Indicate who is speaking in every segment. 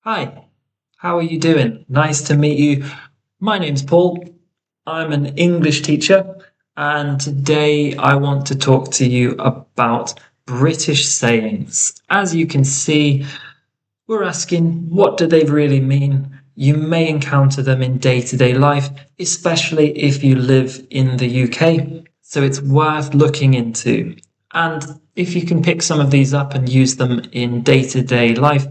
Speaker 1: Hi, how are you doing? Nice to meet you. My name's Paul. I'm an English teacher, and today I want to talk to you about British sayings. As you can see, we're asking what do they really mean? You may encounter them in day-to-day life, especially if you live in the UK, so it's worth looking into. And if you can pick some of these up and use them in day-to-day life,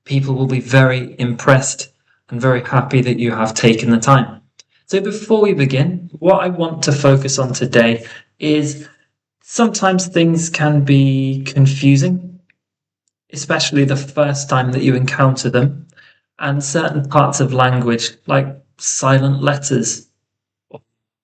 Speaker 1: people will be very impressed and very happy that you have taken the time. So before we begin, what I want to focus on today is sometimes things can be confusing, especially the first time that you encounter them, and certain parts of language, like silent letters, or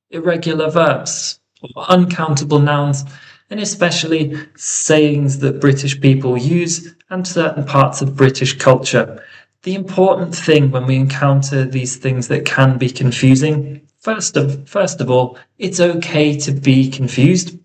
Speaker 1: irregular verbs, or uncountable nouns, and especially sayings that British people use and certain parts of British culture. The important thing when we encounter these things that can be confusing, first of all, it's okay to be confused.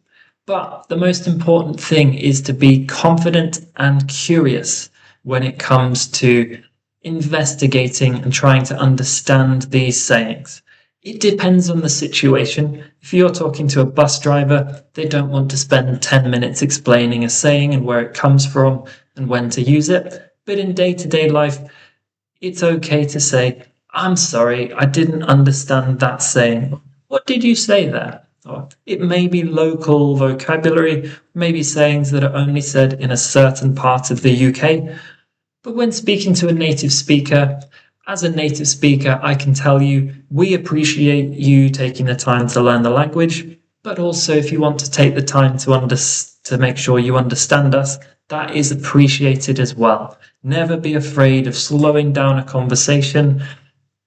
Speaker 1: But the most important thing is to be confident and curious when it comes to investigating and trying to understand these sayings. It depends on the situation. If you're talking to a bus driver, they don't want to spend 10 minutes explaining a saying and where it comes from and when to use it. But in day-to-day life, it's okay to say, I'm sorry, I didn't understand that saying. What did you say there? Or it may be local vocabulary, maybe sayings that are only said in a certain part of the UK. But when speaking to a native speaker, as a native speaker, I can tell you we appreciate you taking the time to learn the language, but also if you want to take the time to make sure you understand us, that is appreciated as well. Never be afraid of slowing down a conversation,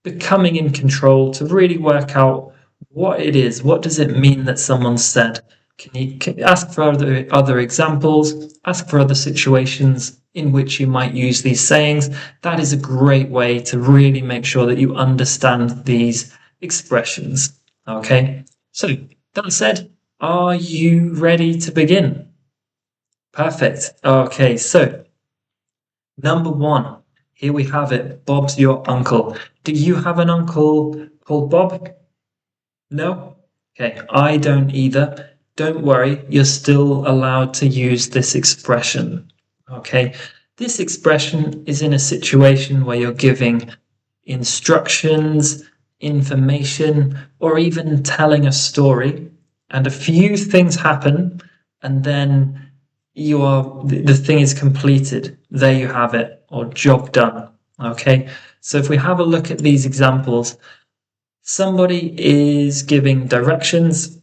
Speaker 1: becoming in control to really work out what it is. What does it mean that someone said? Can you ask for other examples, ask for other situations in which you might use these sayings? That is a great way to really make sure that you understand these expressions. Okay, so that said, are you ready to begin? Perfect. Okay, so number one, here we have it. Bob's your uncle. Do you have an uncle called Bob? No? Okay, I don't either. Don't worry, you're still allowed to use this expression. Okay, this expression is in a situation where you're giving instructions, information, or even telling a story, and a few things happen, and then the thing is completed. There you have it, or job done. Okay, so if we have a look at these examples, somebody is giving directions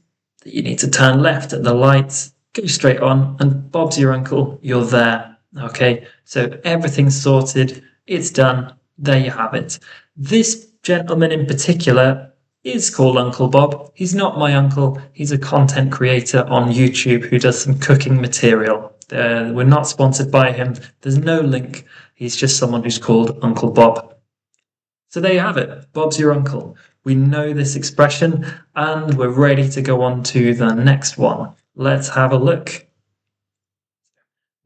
Speaker 1: that you need to turn left at the lights, go straight on, and Bob's your uncle, you're there. Okay, so everything's sorted, it's done, there you have it. This gentleman in particular is called Uncle Bob. He's not my uncle, he's a content creator on YouTube who does some cooking material. We're not sponsored by him, there's no link, he's just someone who's called Uncle Bob. So there you have it, Bob's your uncle. We know this expression and we're ready to go on to the next one. Let's have a look.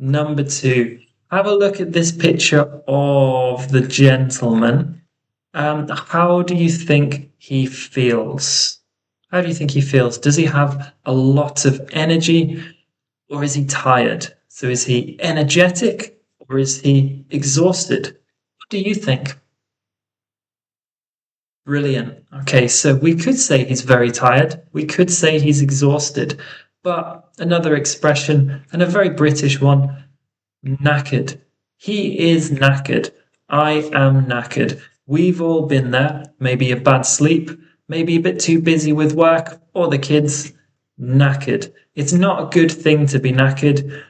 Speaker 1: Number two, have a look at this picture of the gentleman. How do you think he feels? How do you think he feels? Does he have a lot of energy or is he tired? So is he energetic or is he exhausted? What do you think? Brilliant. Okay, so we could say he's very tired. We could say he's exhausted. But another expression, and a very British one, knackered. He is knackered. I am knackered. We've all been there. Maybe a bad sleep, maybe a bit too busy with work or the kids. Knackered. It's not a good thing to be knackered.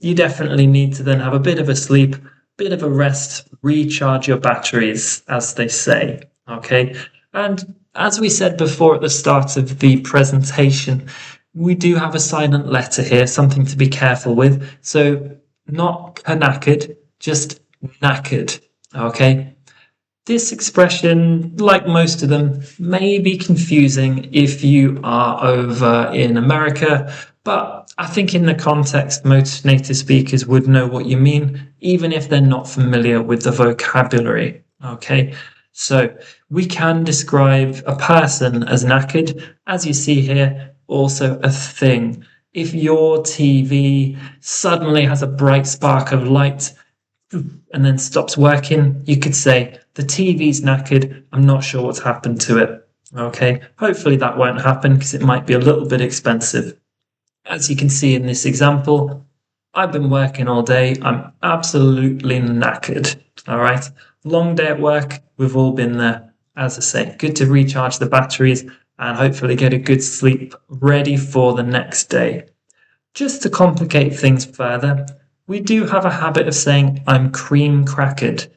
Speaker 1: You definitely need to then have a bit of a sleep, bit of a rest, recharge your batteries, as they say. Okay, and as we said before at the start of the presentation, we do have a silent letter here, something to be careful with. So not knackered, just knackered. Okay, this expression, like most of them, may be confusing if you are over in America, but I think in the context, most native speakers would know what you mean, even if they're not familiar with the vocabulary. Okay, so we can describe a person as knackered, as you see here, also a thing. If your TV suddenly has a bright spark of light and then stops working, you could say, the TV's knackered, I'm not sure what's happened to it. Okay, hopefully that won't happen because it might be a little bit expensive. As you can see in this example, I've been working all day. I'm absolutely knackered. All right. Long day at work. We've all been there. As I say, good to recharge the batteries and hopefully get a good sleep ready for the next day. Just to complicate things further, we do have a habit of saying, I'm cream crackered.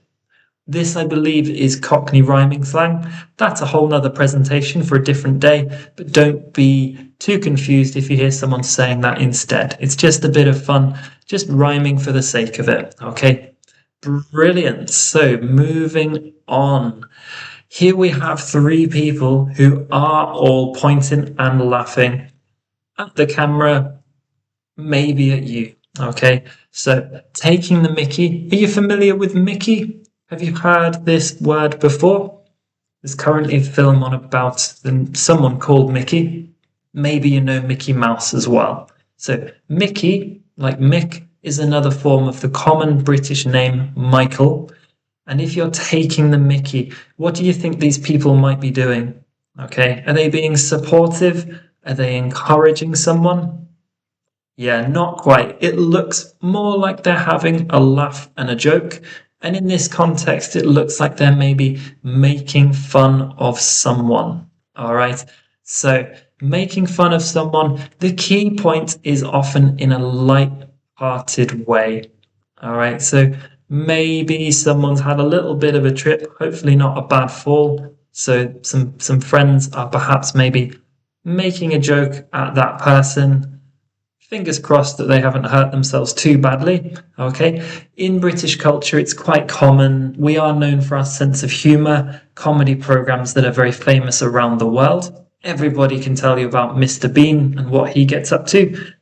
Speaker 1: This, I believe, is Cockney rhyming slang. That's a whole nother presentation for a different day, but don't be too confused if you hear someone saying that instead. It's just a bit of fun, just rhyming for the sake of it, okay? Brilliant. So, moving on. Here we have three people who are all pointing and laughing at the camera, maybe at you, okay? So, taking the mickey. Are you familiar with Mickey? Have you heard this word before? There's currently a film on about someone called Mickey. Maybe you know Mickey Mouse as well. So Mickey, like Mick, is another form of the common British name Michael. And if you're taking the mickey, what do you think these people might be doing? Okay, are they being supportive? Are they encouraging someone? Yeah, not quite. It looks more like they're having a laugh and a joke. And in this context, it looks like they're maybe making fun of someone. All right. So making fun of someone, the key point is often in a light-hearted way. All right. So maybe someone's had a little bit of a trip, hopefully not a bad fall. So some friends are perhaps maybe making a joke at that person. Fingers crossed that they haven't hurt themselves too badly. Okay. In British culture, it's quite common. We are known for our sense of humour, comedy programmes that are very famous around the world. Everybody can tell you about Mr. Bean and what he gets up to.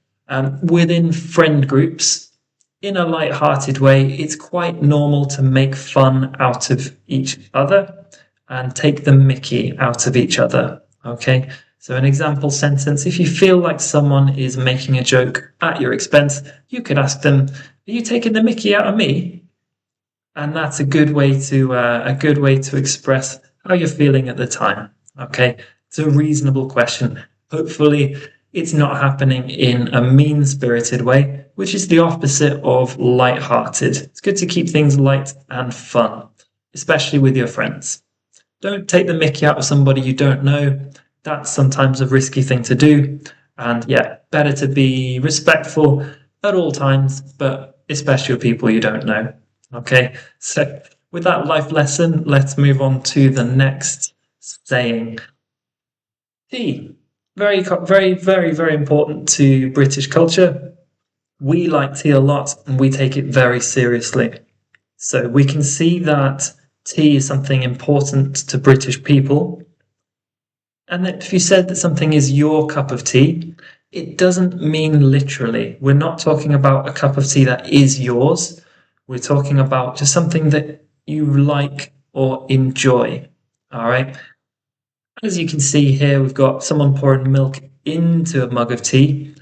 Speaker 1: Within friend groups, in a light-hearted way, it's quite normal to make fun out of each other and take the mickey out of each other. Okay. So an example sentence, if you feel like someone is making a joke at your expense, you could ask them, are you taking the mickey out of me? And that's a good way to express how you're feeling at the time. Okay, it's a reasonable question. Hopefully it's not happening in a mean-spirited way, which is the opposite of light-hearted. It's good to keep things light and fun, especially with your friends. Don't take the mickey out of somebody you don't know. That's sometimes a risky thing to do. And yeah, better to be respectful at all times, but especially with people you don't know. Okay, so with that life lesson, let's move on to the next saying. Tea. Very, very, very, very important to British culture. We like tea a lot and we take it very seriously. So we can see that tea is something important to British people. And that if you said that something is your cup of tea, it doesn't mean literally. We're not talking about a cup of tea that is yours. We're talking about just something that you like or enjoy. All right. As you can see here, we've got someone pouring milk into a mug of tea.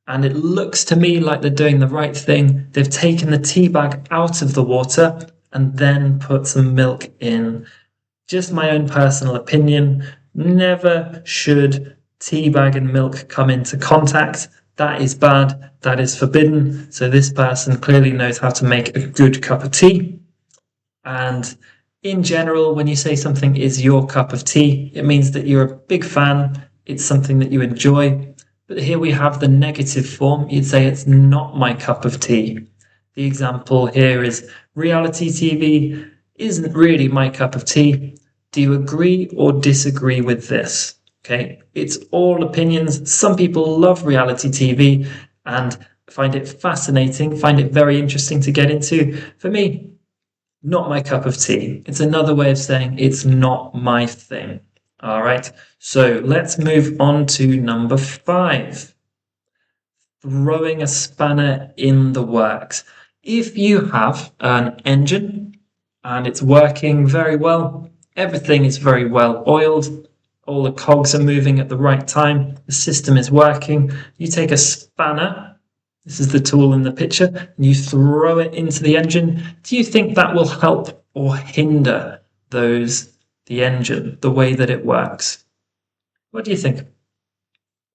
Speaker 1: And it looks to me like they're doing the right thing. They've taken the tea bag out of the water and then put some milk in. Just my own personal opinion. Never should tea bag and milk come into contact. That is bad. That is forbidden. So this person clearly knows how to make a good cup of tea. And in general, when you say something is your cup of tea, it means that you're a big fan. It's something that you enjoy. But here we have the negative form. You'd say it's not my cup of tea. The example here is reality TV isn't really my cup of tea. Do you agree or disagree with this? Okay, it's all opinions. Some people love reality TV and find it fascinating, find it very interesting to get into. For me, not my cup of tea. It's another way of saying it's not my thing. All right, so let's move on to number 5. throwing a spanner in the works. If you have an engine and it's working very well, everything is very well oiled, all the cogs are moving at the right time, the system is working, you take a spanner, this is the tool in the picture, and you throw it into the engine. Do you think that will help or hinder the engine, the way that it works? What do you think?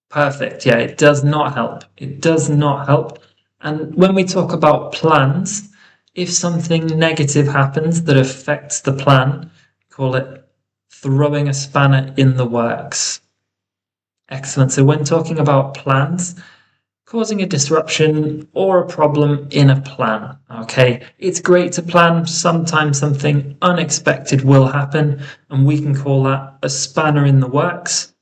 Speaker 1: Perfect. Yeah, it does not help. It does not help. And when we talk about plans, if something negative happens that affects the plan, call it throwing a spanner in the works. Excellent. So when talking about plans, causing a disruption or a problem in a plan, okay? It's great to plan. Sometimes something unexpected will happen, and we can call that a spanner in the works.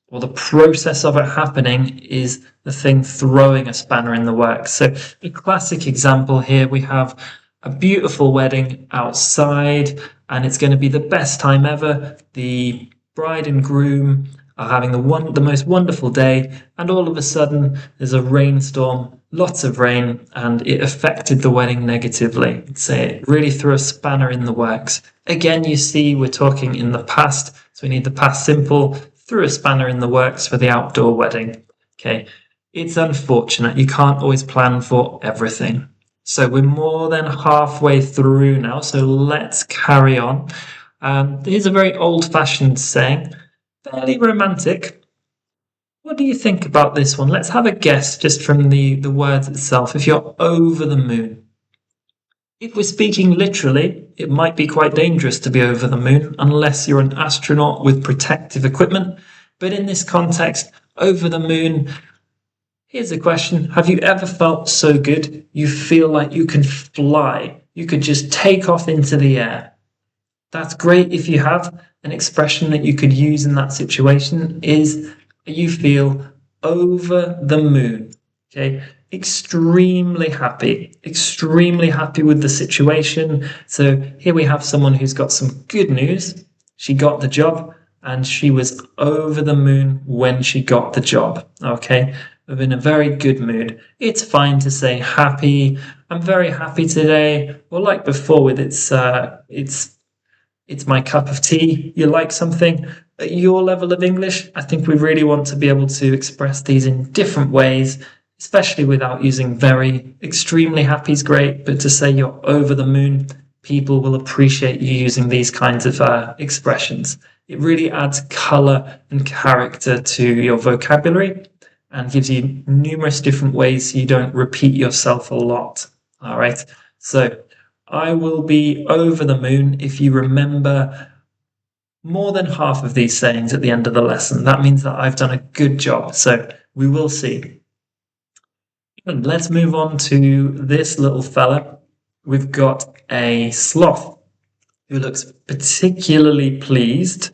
Speaker 1: Or the process of it happening is the thing throwing a spanner in the works. So a classic example here, we have a beautiful wedding outside, and it's going to be the best time ever. The bride and groom are having the most wonderful day, and all of a sudden there's a rainstorm, lots of rain, and it affected the wedding negatively. So it really threw a spanner in the works. Again, you see we're talking in the past, so we need the past simple. Threw a spanner in the works for the outdoor wedding. Okay, it's unfortunate. You can't always plan for everything. So we're more than halfway through now, so let's carry on. Here's a very old-fashioned saying, fairly romantic. What do you think about this one? Let's have a guess just from the words itself. If you're over the moon. If we're speaking literally, it might be quite dangerous to be over the moon unless you're an astronaut with protective equipment. But in this context, over the moon, here's a question. Have you ever felt so good you feel like you can fly? You could just take off into the air. That's great. If you have an expression that you could use in that situation is you feel over the moon. Okay. Extremely happy with the situation. So here we have someone who's got some good news. She got the job and she was over the moon when she got the job. Okay, we're in a very good mood. It's fine to say happy. I'm very happy today. Or like before with it's my cup of tea. You like something at your level of English. I think we really want to be able to express these in different ways, especially without using very. Extremely happy is great, but to say you're over the moon, people will appreciate you using these kinds of expressions. It really adds color and character to your vocabulary and gives you numerous different ways so you don't repeat yourself a lot. All right. So I will be over the moon if you remember more than half of these sayings at the end of the lesson. That means that I've done a good job. So we will see. And let's move on to this little fella. We've got a sloth who looks particularly pleased.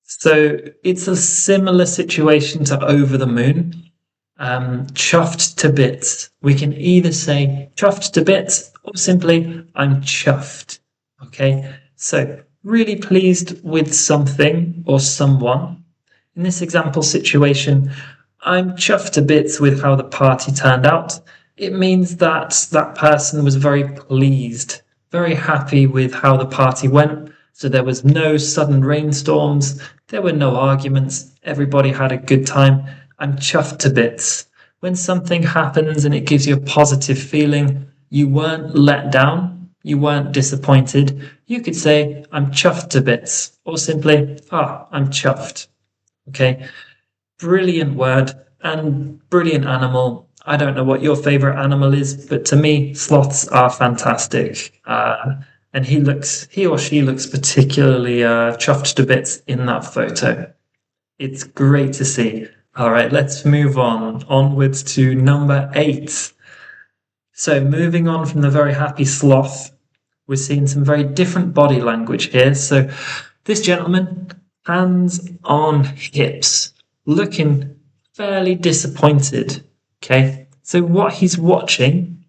Speaker 1: So it's a similar situation to over the moon. Chuffed to bits. We can either say chuffed to bits or simply I'm chuffed. Okay, so really pleased with something or someone. In this example situation, I'm chuffed to bits with how the party turned out. It means that that person was very pleased, very happy with how the party went. So there was no sudden rainstorms, there were no arguments, everybody had a good time. I'm chuffed to bits. When something happens and it gives you a positive feeling, you weren't let down, you weren't disappointed, you could say, I'm chuffed to bits, or simply, I'm chuffed. Okay, brilliant word and brilliant animal. I don't know what your favorite animal is, but to me, sloths are fantastic. And he or she looks particularly chuffed to bits in that photo. It's great to see. All right, let's move onwards to number 8. So moving on from the very happy sloth, we're seeing some very different body language here. So this gentleman, hands on hips, looking fairly disappointed. Okay, so what he's watching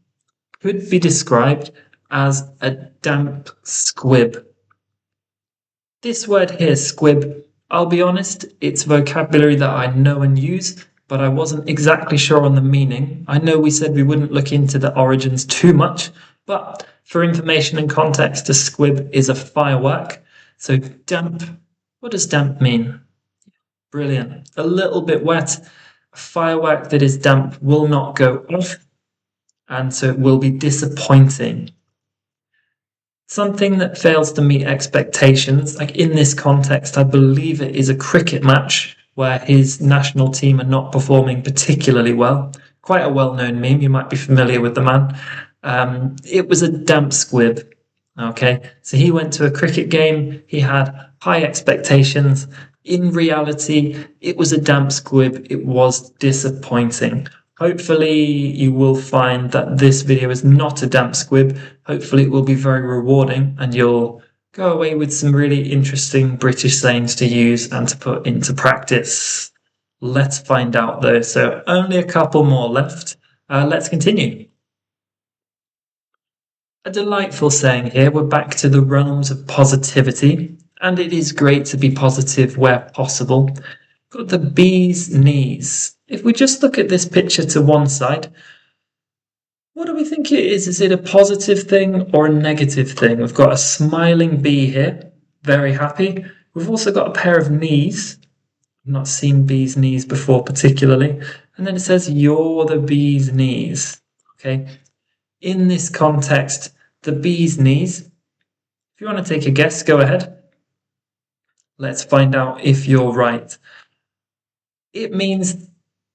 Speaker 1: could be described as a damp squib. This word here, squib, I'll be honest, it's vocabulary that I know and use, but I wasn't exactly sure on the meaning. I know we said we wouldn't look into the origins too much, but for information and context, a squib is a firework. So damp, what does damp mean? Brilliant. A little bit wet. A firework that is damp will not go off, and so it will be disappointing. Something that fails to meet expectations, like in this context, I believe it is a cricket match where his national team are not performing particularly well. Quite a well-known meme, you might be familiar with the man. It was a damp squib. Okay, so he went to a cricket game, he had high expectations. In reality, it was a damp squib, it was disappointing. Hopefully you will find that this video is not a damp squib. Hopefully it will be very rewarding and you'll go away with some really interesting British sayings to use and to put into practice. Let's find out though. So only a couple more left. Let's continue. A delightful saying here. We're back to the realms of positivity, and it is great to be positive where possible. Got the bee's knees. If we just look at this picture to one side, what do we think it is? Is it a positive thing or a negative thing? We've got a smiling bee here, very happy. We've also got a pair of knees. I've not seen bee's knees before particularly. And then it says, you're the bee's knees. Okay. In this context, the bee's knees. If you want to take a guess, go ahead. Let's find out if you're right. It means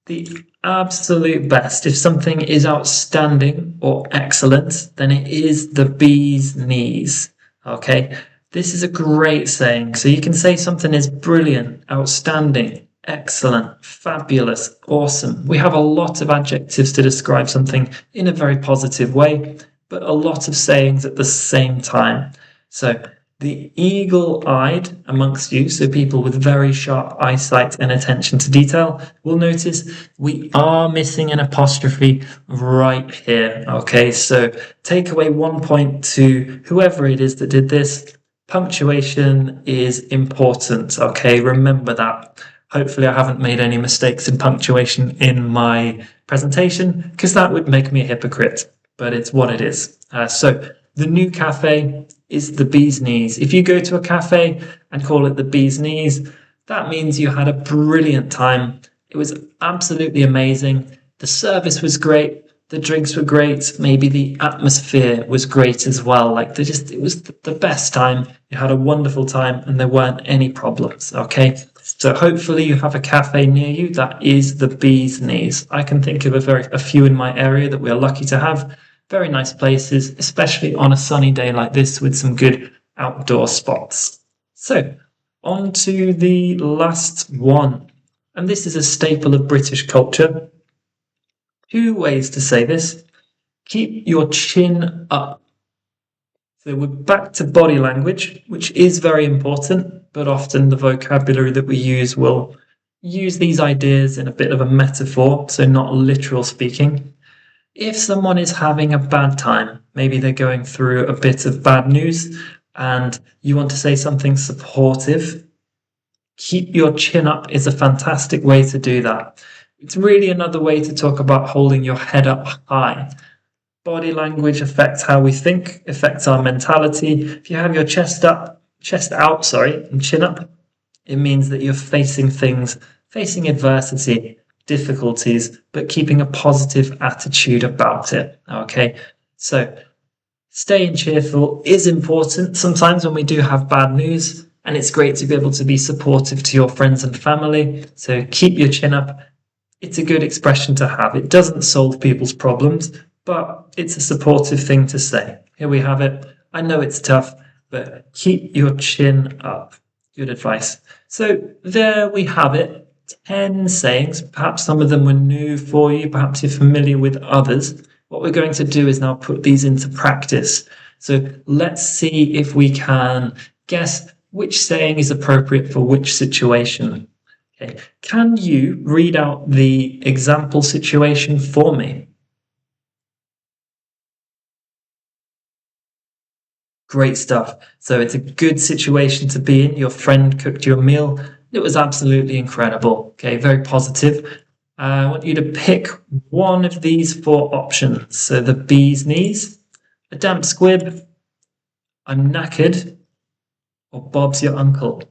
Speaker 1: the absolute best. If something is outstanding or excellent, then it is the bee's knees. Okay, this is a great saying. So you can say something is brilliant, outstanding, excellent, fabulous, awesome. We have a lot of adjectives to describe something in a very positive way, but a lot of sayings at the same time. So the eagle-eyed amongst you, so people with very sharp eyesight and attention to detail, will notice we are missing an apostrophe right here. Okay, so take away 1 point to whoever it is that did this. Punctuation is important. Okay, remember that. Hopefully I haven't made any mistakes in punctuation in my presentation, because that would make me a hypocrite, but it's what it is. So the new cafe is the bee's knees. If you go to a cafe and call it the bee's knees, that means you had a brilliant time. It was absolutely amazing. The service was great. The drinks were great. Maybe the atmosphere was great as well. Like it was the best time. You had a wonderful time and there weren't any problems. Okay. So hopefully you have a cafe near you that is the bee's knees. I can think of a few in my area that we're lucky to have. Very nice places, especially on a sunny day like this with some good outdoor spots. So, on to the last one. And this is a staple of British culture. 2 ways to say this. Keep your chin up. So we're back to body language, which is very important, but often the vocabulary that we use will use these ideas in a bit of a metaphor, so not literal speaking. If someone is having a bad time, maybe they're going through a bit of bad news and you want to say something supportive, keep your chin up is a fantastic way to do that. It's really another way to talk about holding your head up high. Body language affects how we think, affects our mentality. If you have your chest out, and chin up, it means that you're facing things, facing adversity, difficulties, but keeping a positive attitude about it. Okay, so staying cheerful is important sometimes when we do have bad news, and it's great to be able to be supportive to your friends and family. So keep your chin up. It's a good expression to have. It doesn't solve people's problems, but it's a supportive thing to say. Here we have it. I know it's tough, but keep your chin up. Good advice. So there we have it. 10 sayings. Perhaps some of them were new for you. Perhaps you're familiar with others. What we're going to do is now put these into practice. So let's see if we can guess which saying is appropriate for which situation. Okay. Can you read out the example situation for me? Great stuff. So it's a good situation to be in. Your friend cooked you a meal. It was absolutely incredible. Okay, very positive. I want you to pick one of these 4 options. So the bee's knees, a damp squib, I'm knackered, or Bob's your uncle.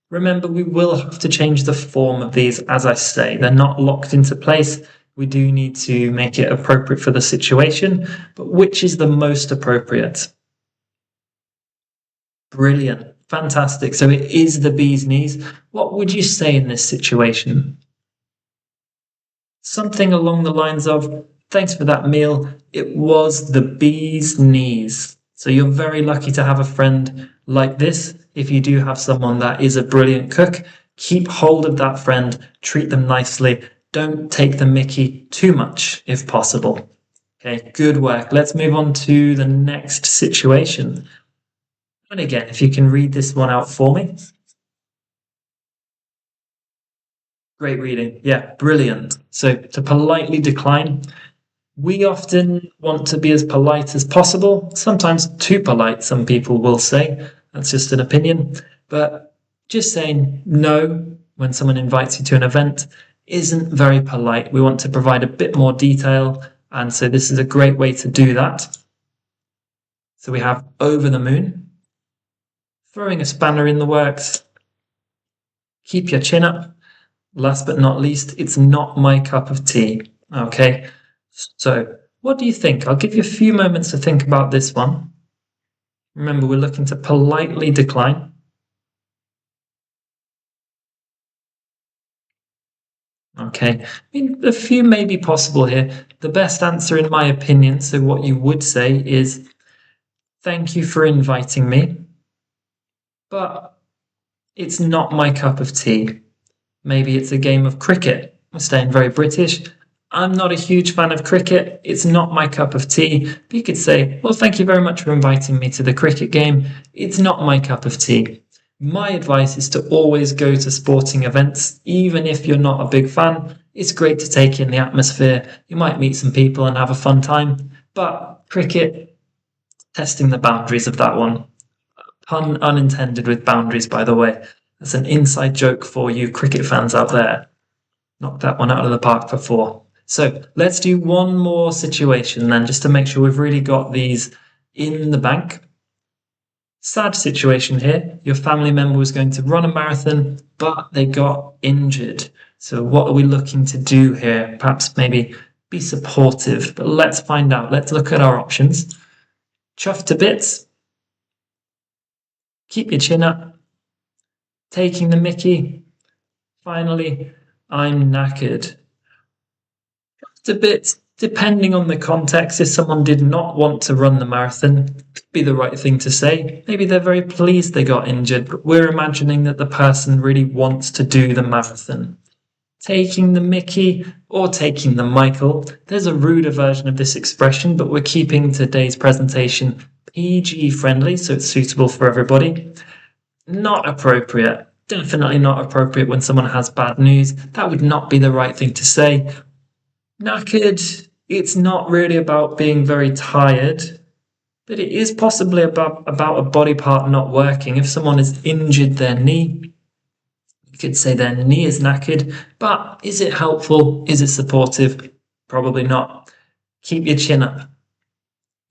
Speaker 1: Remember, we will have to change the form of these as I say. They're not locked into place. We do need to make it appropriate for the situation, but which is the most appropriate? Brilliant. Fantastic. So it is the bee's knees. What would you say in this situation? Something along the lines of, thanks for that meal. It was the bee's knees. So you're very lucky to have a friend like this. If you do have someone that is a brilliant cook, keep hold of that friend, treat them nicely. Don't take the mickey too much if possible. Okay, good work. Let's move on to the next situation. And again, if you can read this one out for me. Great reading. Yeah, brilliant. So to politely decline, we often want to be as polite as possible, sometimes too polite, some people will say. That's just an opinion. But just saying no when someone invites you to an event isn't very polite. We want to provide a bit more detail, and so this is a great way to do that. So we have over the moon, throwing a spanner in the works, keep your chin up. Last but not least, it's not my cup of tea. Okay, so what do you think? I'll give you a few moments to think about this one. Remember, we're looking to politely decline. Okay, I mean, a few may be possible here. The best answer, in my opinion, so what you would say is, thank you for inviting me, but it's not my cup of tea. Maybe it's a game of cricket. I'm staying very British. I'm not a huge fan of cricket. It's not my cup of tea. But you could say, well, thank you very much for inviting me to the cricket game. It's not my cup of tea. My advice is to always go to sporting events, even if you're not a big fan. It's great to take in the atmosphere. You might meet some people and have a fun time. But cricket, testing the boundaries of that one. Pun unintended with boundaries, by the way. That's an inside joke for you cricket fans out there. Knocked that one out of the park for 4. So let's do one more situation then, just to make sure we've really got these in the bank. Sad situation here. Your family member was going to run a marathon, but they got injured. So what are we looking to do here? Perhaps maybe be supportive, but let's find out. Let's look at our options. Chuffed to bits. Keep your chin up. Taking the mickey. Finally, I'm knackered. Chuffed to bits. Depending on the context, if someone did not want to run the marathon, it'd be the right thing to say. Maybe they're very pleased they got injured, but we're imagining that the person really wants to do the marathon. Taking the mickey or taking the Michael. There's a ruder version of this expression, but we're keeping today's presentation PG friendly, so it's suitable for everybody. Not appropriate. Definitely not appropriate when someone has bad news. That would not be the right thing to say. Knackered, it's not really about being very tired, but it is possibly about a body part not working. If someone has injured their knee, you could say their knee is knackered, but is it helpful? Is it supportive? Probably not. Keep your chin up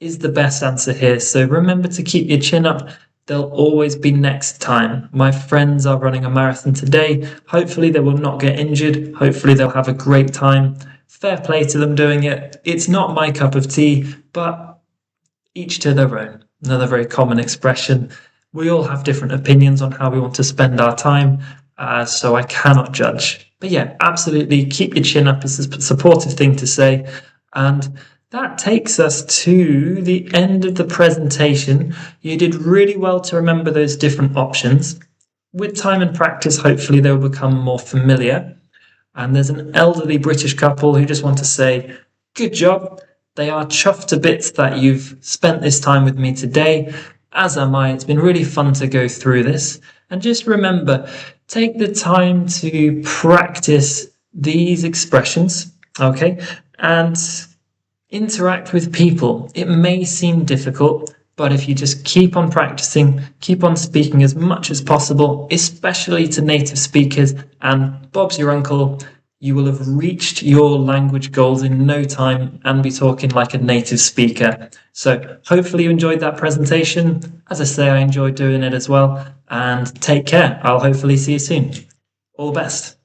Speaker 1: is the best answer here. So remember to keep your chin up. There'll always be next time. My friends are running a marathon today. Hopefully they will not get injured. Hopefully they'll have a great time. Fair play to them doing it. It's not my cup of tea, but each to their own. Another very common expression. We all have different opinions on how we want to spend our time, so I cannot judge. But yeah, absolutely keep your chin up is a supportive thing to say. And that takes us to the end of the presentation. You did really well to remember those different options. With time and practice, hopefully they'll become more familiar. And there's an elderly British couple who just want to say, good job. They are chuffed to bits that you've spent this time with me today, as am I. It's been really fun to go through this. And just remember, take the time to practice these expressions, okay? And interact with people. It may seem difficult, but if you just keep on practicing, keep on speaking as much as possible, especially to native speakers, and Bob's your uncle, you will have reached your language goals in no time and be talking like a native speaker. So hopefully you enjoyed that presentation. As I say, I enjoyed doing it as well. And take care. I'll hopefully see you soon. All the best.